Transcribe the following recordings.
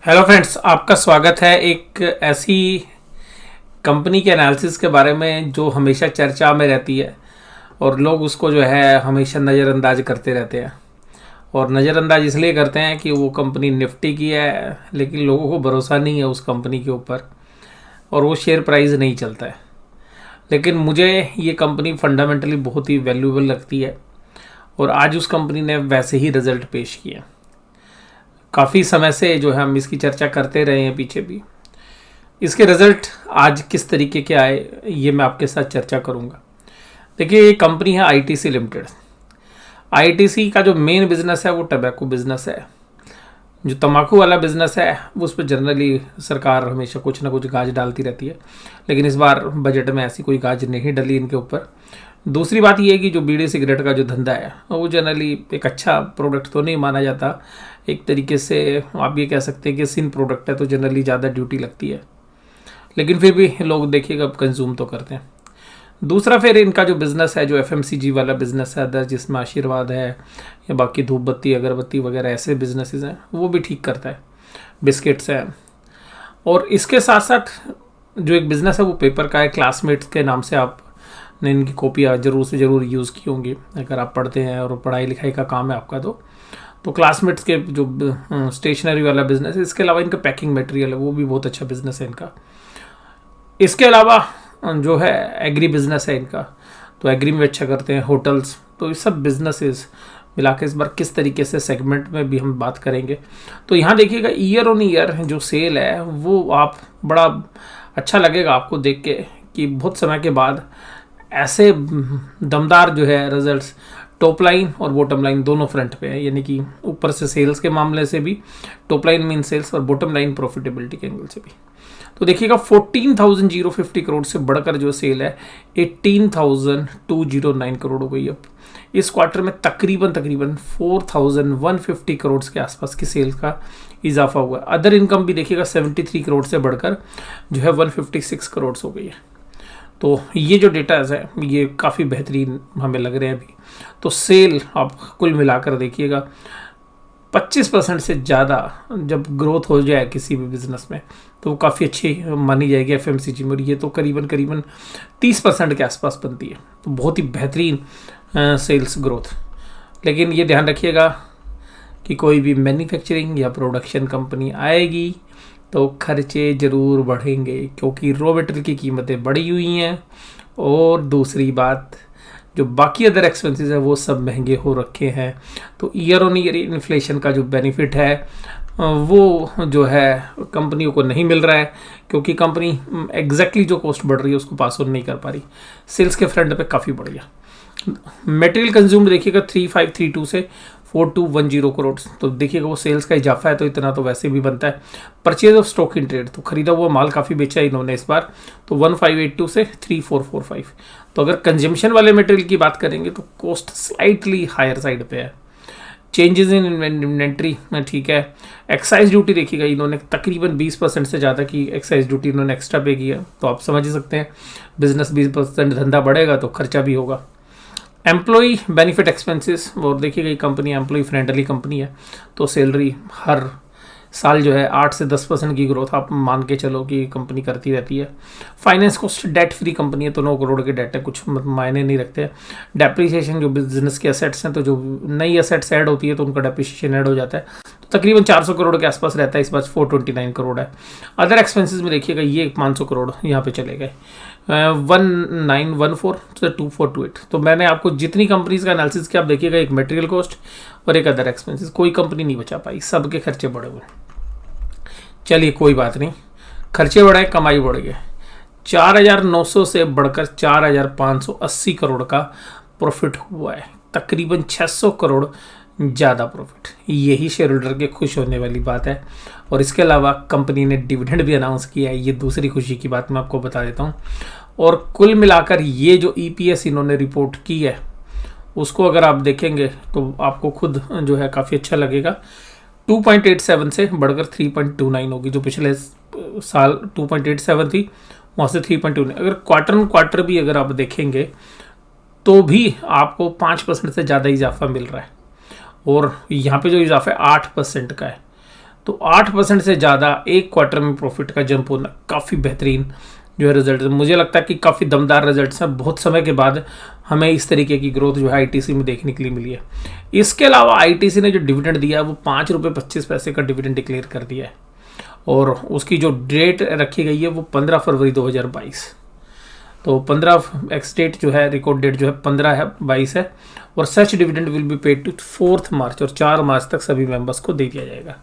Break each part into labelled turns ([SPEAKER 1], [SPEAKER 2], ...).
[SPEAKER 1] Hello friends, आपका स्वागत है एक ऐसी कंपनी के एनालिसिस के बारे में जो हमेशा चर्चा में रहती है और लोग उसको जो है हमेशा नज़रअंदाज करते रहते हैं। और नज़रअंदाज इसलिए करते हैं कि वो कंपनी निफ्टी की है, लेकिन लोगों को भरोसा नहीं है उस कंपनी के ऊपर और वो शेयर प्राइस नहीं चलता है। लेकिन मुझे ये कंपनी फंडामेंटली बहुत ही वैल्यूएबल लगती है और आज उस कंपनी ने वैसे ही रिजल्ट पेश किए। काफ़ी समय से जो है हम इसकी चर्चा करते रहे हैं पीछे भी। इसके रिजल्ट आज किस तरीके के आए ये मैं आपके साथ चर्चा करूंगा। देखिए, ये कंपनी है आईटीसी लिमिटेड। आईटीसी का जो मेन बिजनेस है वो टबैको बिजनेस है। जो तंबाकू वाला बिजनेस है उस पर जनरली सरकार हमेशा कुछ ना कुछ गाज डालती रहती है, लेकिन इस बार बजट में ऐसी कोई गाज नहीं डली इनके ऊपर। दूसरी बात यह है कि जो बीड़ी सिगरेट का जो धंधा है वो जनरली एक अच्छा प्रोडक्ट तो नहीं माना जाता। एक तरीके से आप ये कह सकते हैं कि सिन प्रोडक्ट है, तो जनरली ज़्यादा ड्यूटी लगती है, लेकिन फिर भी लोग देखिएगा कंज्यूम तो करते हैं। दूसरा फिर इनका जो बिज़नेस है, जो एफएमसीजी वाला बिज़नेस है अदर, जिसमें आशीर्वाद है या बाकी धूप बत्ती अगरबत्ती वगैरह ऐसे बिजनेसेस हैं, वो भी ठीक करता है। बिस्किट्स हैं। और इसके साथ साथ जो एक बिज़नेस है वो पेपर का है। क्लासमेट्स के नाम से आपने इनकी कॉपियाँ ज़रूर से ज़रूर यूज़ की होंगी अगर आप पढ़ते हैं और पढ़ाई लिखाई का काम है आपका तो क्लासमेट्स के जो स्टेशनरी वाला बिज़नेस है। इसके अलावा इनका पैकिंग मटेरियल है, वो भी बहुत अच्छा बिज़नेस है इनका। इसके अलावा जो है एग्री बिजनेस है इनका, तो एग्री में अच्छा करते हैं। होटल्स, तो ये सब बिजनेसेस मिला के इस बार किस तरीके से सेगमेंट में भी हम बात करेंगे। तो यहाँ देखिएगा ईयर ऑन ईयर जो सेल है वो आप बड़ा अच्छा लगेगा आपको देख के कि बहुत समय के बाद ऐसे दमदार जो है रिजल्ट्स टॉप लाइन और बॉटम लाइन दोनों फ्रंट पे है। यानी कि ऊपर से सेल्स के मामले से भी, टॉप लाइन मीन सेल्स, और बॉटम लाइन प्रॉफिटेबिलिटी के एंगल से भी। तो देखिएगा 14,050 करोड़ से बढ़कर जो सेल है 18,209 करोड़ हो गई। अब इस क्वार्टर में तकरीबन 4,150 करोड़ के आसपास की सेल का इजाफा हुआ है। अदर इनकम भी देखिएगा 73 करोड़ से बढ़कर जो है 156 करोड़ हो गई है। तो ये जो डेटा है ये काफ़ी बेहतरीन हमें लग रहे हैं अभी। तो सेल आप कुल मिलाकर देखिएगा 25% से ज़्यादा जब ग्रोथ हो जाए किसी भी बिज़नेस में तो वो काफ़ी अच्छी मानी जाएगी एफएमसीजी में। ये तो करीबन 30% के आसपास बनती है, तो बहुत ही बेहतरीन सेल्स ग्रोथ। लेकिन ये ध्यान रखिएगा कि कोई भी मैन्युफैक्चरिंग या प्रोडक्शन कंपनी आएगी तो खर्चे ज़रूर बढ़ेंगे, क्योंकि रॉ मटेरियल की कीमतें बढ़ी हुई हैं और दूसरी बात जो बाकी अदर एक्सपेंसेस है वो सब महंगे हो रखे हैं। तो ईयर ऑन ईयर इन्फ्लेशन का जो बेनिफिट है वो जो है कंपनियों को नहीं मिल रहा है, क्योंकि कंपनी एग्जैक्टली जो कॉस्ट बढ़ रही है उसको पास ऑन नहीं कर पा रही। सेल्स के फ्रंट पे काफ़ी बढ़ गया। मटेरियल कंज्यूम्ड देखिएगा 3532 से 4210 करोड़, तो देखिएगा वो सेल्स का इजाफा है, तो इतना तो वैसे भी बनता है। Purchase of stock in trade, तो खरीदा हुआ माल काफ़ी बेचा इन्होंने इस बार, तो 1582 से 3445। तो अगर कंजम्पशन वाले मटेरियल की बात करेंगे तो कॉस्ट स्लाइटली हायर साइड पे है। चेंजेस इन इन्वेंट्री में ठीक है। एक्साइज ड्यूटी देखिएगा इन्होंने तकरीबन 20% से ज़्यादा की एक्साइज ड्यूटी इन्होंने एक्स्ट्रा पे की है, तो आप समझ ही सकते हैं बिजनेस 20% धंधा बढ़ेगा तो खर्चा भी होगा। एम्प्लॉई बेनिफिट एक्सपेंसेस, और देखिएगा ये कंपनी एम्प्लॉई फ्रेंडली कंपनी है, तो सैलरी हर साल जो है 8 से 10% की ग्रोथ आप मान के चलो कि कंपनी करती रहती है। Finance cost debt free company है, तो 9 करोड़ के डेट है, कुछ मायने नहीं रखते हैं। डेप्रिसिएशन जो बिजनेस के असेट्स हैं, तो जो नई असेट्स ऐड होती है तो उनका डेप्रिसिएशन ऐड हो जाता है, तो तकरीबन 400 करोड़ के आसपास रहता है। इस बार 429 करोड़ है। अदर एक्सपेंसेस में देखिएगा ये 500 करोड़ यहाँ पे चले गए, 1914 से 2428। तो मैंने आपको जितनी कंपनीज का एनालिसिस किया, आप देखिएगा एक मटेरियल कॉस्ट और एक अदर एक्सपेंसेस, कोई कंपनी नहीं बचा पाई, सबके खर्चे बढ़े हुए। चलिए कोई बात नहीं, खर्चे बढ़े कमाई बढ़ गए। 4,900 से बढ़कर 4,580 करोड़ का प्रॉफिट हुआ है, तकरीबन 600 करोड़ ज़्यादा प्रॉफिट। यही शेयर होल्डर के खुश होने वाली बात है। और इसके अलावा कंपनी ने डिविडेंड भी अनाउंस किया है, ये दूसरी खुशी की बात मैं आपको बता देता हूँ। और कुल मिलाकर ये जो ईपीएस इन्होंने रिपोर्ट की है उसको अगर आप देखेंगे तो आपको खुद जो है काफ़ी अच्छा लगेगा। 2.87 से बढ़कर 3.29 होगी, जो पिछले साल 2.87 थी वहाँ से 3.29। अगर क्वार्टर ऑन क्वार्टर भी अगर आप देखेंगे तो भी आपको 5% से ज़्यादा इजाफा मिल रहा है, और यहाँ पे जो इजाफा है 8% का है। तो 8% से ज़्यादा एक क्वार्टर में प्रॉफिट का जंप होना काफ़ी बेहतरीन जो है रिजल्ट है। मुझे लगता है कि काफ़ी दमदार रिजल्ट्स हैं, बहुत समय के बाद हमें इस तरीके की ग्रोथ जो है आईटीसी में देखने के लिए मिली है। इसके अलावा आईटीसी ने जो डिविडेंड दिया है वो 5 रुपये 25 पैसे का डिविडेंड डिक्लेयर कर दिया है, और उसकी जो डेट रखी गई है वो 15 फरवरी 2022। तो 15 एक्स डेट जो है, रिकॉर्ड डेट जो है 15 है 22 है, और such dividend will be paid to 4 March, और 4 मार्च तक सभी मेंबर्स को दे दिया जाएगा।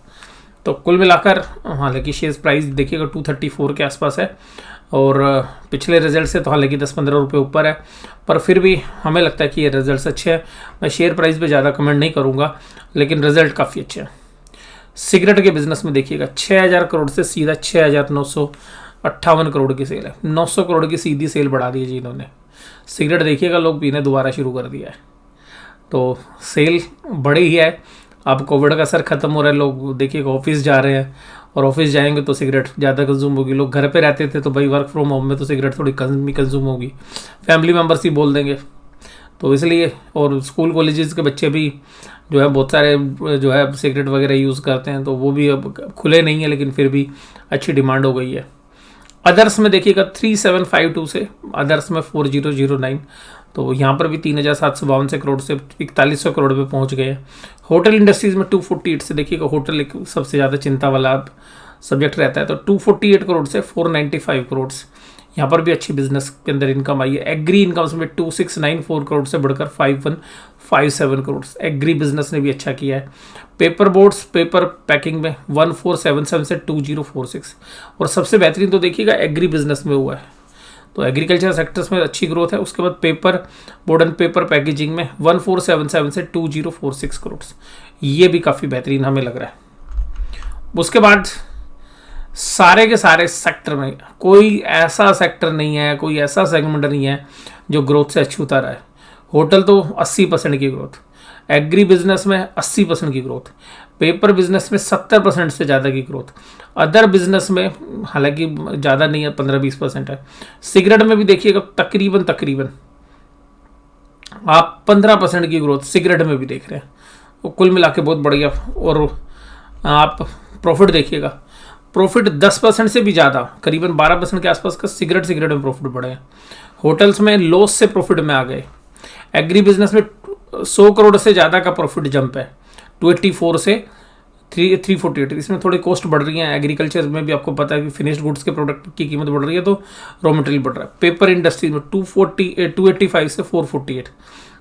[SPEAKER 1] तो कुल मिलाकर हालांकि शेयर प्राइस देखिएगा 234 के आसपास है, और पिछले रिजल्ट से तो हालांकि 10-15 रुपये ऊपर है, पर फिर भी हमें लगता है कि ये रिजल्ट्स अच्छे हैं। मैं शेयर प्राइस पे ज़्यादा कमेंट नहीं करूँगा, लेकिन रिजल्ट काफ़ी अच्छे हैं। सिगरेट के बिजनेस में देखिएगा 6000 करोड़ से सीधा 6958 करोड़ की सेल है। 900 करोड़ की सीधी सेल बढ़ा दी है जी इन्होंने। सिगरेट देखिएगा लोग पीने दोबारा शुरू कर दिया है, तो सेल बढ़ी ही है। अब कोविड का असर खत्म हो रहा है, लोग देखिएगा ऑफिस जा रहे हैं, और ऑफिस जाएंगे तो सिगरेट ज़्यादा कंज्यूम होगी। लोग घर पे रहते थे तो भाई वर्क फ्रॉम होम में तो सिगरेट थोड़ी कम ही कंज्यूम होगी, फैमिली मेम्बर्स ही बोल देंगे। तो इसलिए, और स्कूल कॉलेजेस के बच्चे भी जो है बहुत सारे जो है सिगरेट वगैरह यूज़ करते हैं, तो वो भी अब खुले नहीं है, लेकिन फिर भी अच्छी डिमांड हो गई है। अदर्स में देखिएगा 3752 से अदर्स में 4009, तो यहाँ पर भी 3752 से करोड़ से 4100 करोड़ पे पहुँच गए हैं। होटल इंडस्ट्रीज में 248 से देखिएगा, होटल एक सबसे ज़्यादा चिंता वाला सब्जेक्ट रहता है, तो 248 करोड़ से 495 करोड़, यहाँ पर भी अच्छी बिजनेस के अंदर इनकम आई है। एग्री इनकम्स में 2694 करोड़ से बढ़कर 5157 करोड़, एग्री बिजनेस ने भी अच्छा किया है। पेपर बोर्ड्स, पेपर पैकिंग में 1477 से 2046, और सबसे बेहतरीन तो देखिएगा एग्री बिजनेस में हुआ है, तो एग्रीकल्चर सेक्टर्स में अच्छी ग्रोथ है। उसके बाद paper board and paper packaging में 1477 से 2046 करोड़, ये भी काफ़ी बेहतरीन हमें लग रहा है। उसके बाद सारे के सारे सेक्टर में कोई ऐसा सेक्टर नहीं है, कोई ऐसा सेगमेंट नहीं है जो ग्रोथ से अछूता रहा है। होटल तो 80% की ग्रोथ, एग्री बिजनेस में 80% की ग्रोथ, पेपर बिजनेस में 70% से ज़्यादा की ग्रोथ, अदर बिजनेस में हालांकि ज़्यादा नहीं है, 15-20% है। सिगरेट में भी देखिएगा तकरीबन आप 15% की ग्रोथ सिगरेट में भी देख रहे हैं, वो कुल मिला के बहुत बढ़िया। और आप प्रॉफिट देखिएगा, प्रॉफिट 10% से भी ज़्यादा, करीबन 12% के आसपास का सिगरेट में प्रॉफिट बढ़े हैं। होटल्स में लॉस से प्रॉफिट में आ गए। एग्री बिजनेस में 100 करोड़ से ज़्यादा का प्रॉफिट जंप है, 284 से 348। इसमें थोड़ी कॉस्ट बढ़ रही है। एग्रीकल्चर में भी आपको पता है कि फिनिश्ड गुड्स के प्रोडक्ट की कीमत बढ़ रही है, तो रॉ मटेरियल बढ़ रहा है। पेपर इंडस्ट्री में 285 से 448।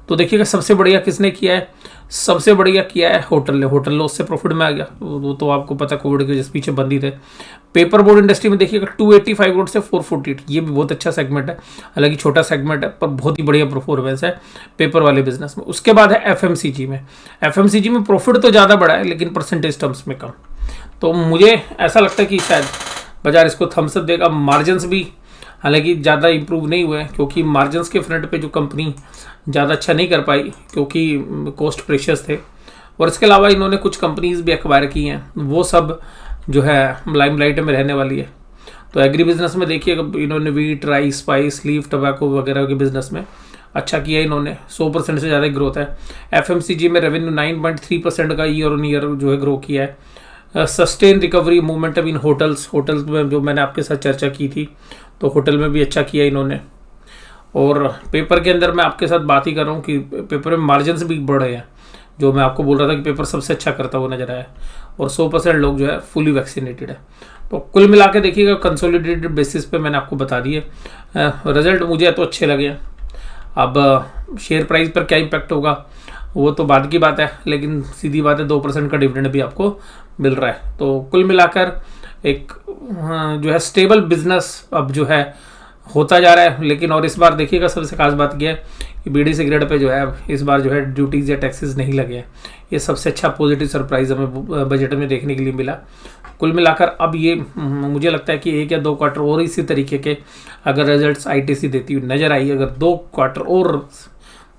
[SPEAKER 1] तो देखिएगा सबसे बढ़िया किसने किया है, सबसे बढ़िया किया है होटल ने। होटल लॉस से प्रॉफिट में आ गया, वो तो आपको पता कोविड की वजह से पीछे बंद ही थे। पेपर बोर्ड इंडस्ट्री में देखिएगा 285 करोड़ से 448, ये भी बहुत अच्छा सेगमेंट है, हालांकि छोटा सेगमेंट है पर बहुत ही बढ़िया परफॉर्मेंस है पेपर वाले बिजनेस में। उसके बाद है एफएमसीजी में। एफएमसीजी में प्रॉफिट तो ज़्यादा बढ़ा है, लेकिन परसेंटेज टर्म्स में कम। तो मुझे ऐसा लगता है कि शायद बाजार इसको थम्स अप देगा। मार्जिन्स भी हालांकि ज़्यादा इंप्रूव नहीं हुए, क्योंकि मार्जिन्स के फ्रंट पे जो कंपनी ज़्यादा अच्छा नहीं कर पाई, क्योंकि कॉस्ट प्रेशर्स थे। और इसके अलावा इन्होंने कुछ कंपनीज भी एक्वायर की हैं, वो सब जो है लाइमलाइट में रहने वाली है। तो एग्री बिजनेस में देखिएगा इन्होंने wheat, rice, spice, leaf, tobacco वगैरह के बिजनेस में अच्छा किया इन्होंने, 100% से ज़्यादा ग्रोथ है। एफएमसीजी में रेवेन्यू 9.3% का ईयर ऑन ईयर जो है ग्रो किया है। सस्टेन रिकवरी मोमेंटम इन होटल्स में जो मैंने आपके साथ चर्चा की थी, तो होटल में भी अच्छा किया इन्होंने। और पेपर के अंदर मैं आपके साथ बात ही कर रहा हूँ कि पेपर में मार्जिन भी बढ़ रहे हैं, जो मैं आपको बोल रहा था कि पेपर सबसे अच्छा करता हुआ नजर आया, और 100% लोग जो है फुली वैक्सीनेटेड है। तो कुल मिला के देखिएगा कंसोलिडेटेड बेसिस पे मैंने आपको बता दिए रिजल्ट, मुझे तो अच्छे लगे। अब शेयर प्राइस पर क्या इम्पैक्ट होगा वो तो बाद की बात है, लेकिन सीधी बात है 2% का डिविडेंड भी आपको मिल रहा है। तो कुल मिलाकर एक जो है स्टेबल बिजनेस अब जो है होता जा रहा है। लेकिन और इस बार देखिएगा सबसे खास बात यह है कि बीड़ी सिगरेट पे जो है इस बार जो है ड्यूटीज़ या टैक्सेस नहीं लगे हैं। ये सबसे अच्छा पॉजिटिव सरप्राइज हमें बजट में देखने के लिए मिला। कुल मिलाकर अब ये मुझे लगता है कि 1 या 2 क्वार्टर और इसी तरीके के अगर रिजल्ट्स आईटीसी देती हुई नज़र आई, अगर 2 क्वार्टर और,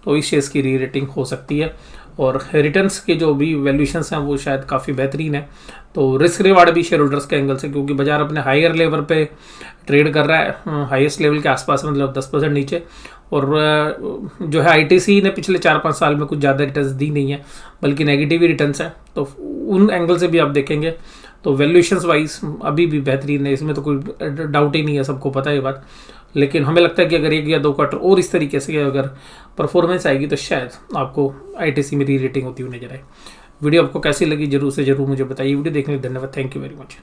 [SPEAKER 1] तो इस शेयर्स की री रेटिंग हो सकती है। और रिटर्न्स के जो भी वैल्यूएशंस हैं वो शायद काफ़ी बेहतरीन है। तो रिस्क रिवार्ड भी शेयर होल्डर्स के एंगल से, क्योंकि बाजार अपने हायर लेवल पे ट्रेड कर रहा है, हाईएस्ट लेवल के आसपास, मतलब 10% नीचे। और जो है आईटीसी ने पिछले 4-5 साल में कुछ ज़्यादा रिटर्न्स दी नहीं है, बल्कि नेगेटिव ही रिटर्न्स हैं। तो उन एंगल से भी आप देखेंगे तो वैल्यूएशंस वाइज अभी भी बेहतरीन है, इसमें तो कोई डाउट ही नहीं है, सबको पता है ये बात। लेकिन हमें लगता है कि अगर 1 या 2 क्वार्टर और इस तरीके से अगर परफॉर्मेंस आएगी तो शायद आपको आईटीसी में री रेटिंग होती हुई नजर आए। वीडियो आपको कैसी लगी जरूर से जरूर मुझे बताइए। वीडियो देखने के लिए धन्यवाद। Thank you very much.